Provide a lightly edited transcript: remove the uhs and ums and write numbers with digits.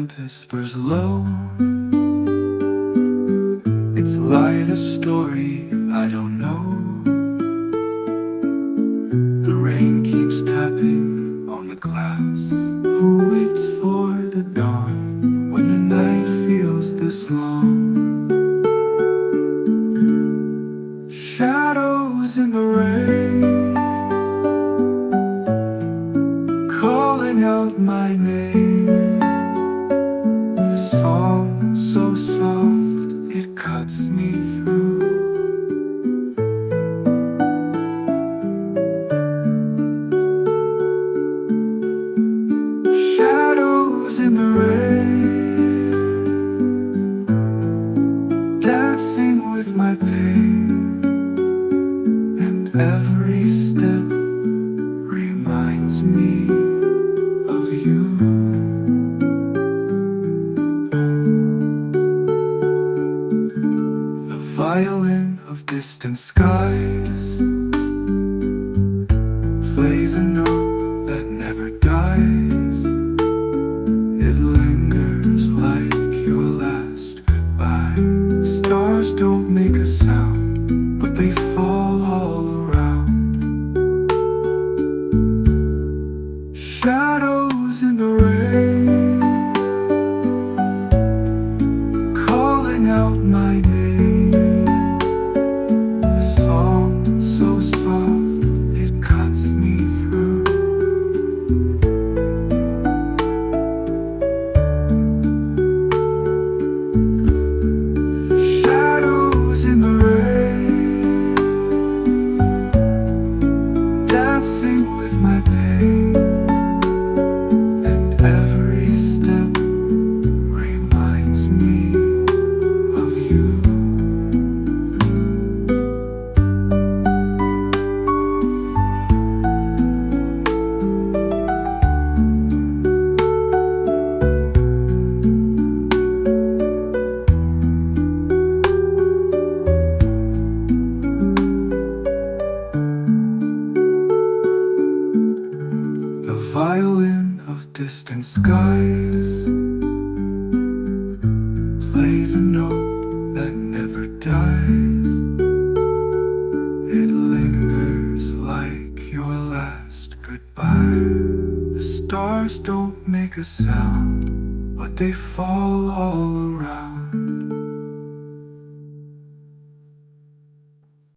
streetlamp whispers low. It's like a story I don't know. The rain keeps tapping on the glass. Who waits for the dawn when the night feels this long? Shadows in the rain, calling out my name. The song so soft, it cuts me through. Shadows in the rain, dancing with my pain, and every step reminds me of you. The violin of distant skies plays a note that never dies. It lingers like your last goodbye. Stars don't make a sound, but they fall all around. Shadows in the rain, calling out my name. The song so soft, it cuts me through. Shadows in the rain, dancing with my pain, and every step reminds me of you. The violin of distant skies plays a note that never dies. It lingers like your last goodbye. The stars don't make a sound, but they fall all around.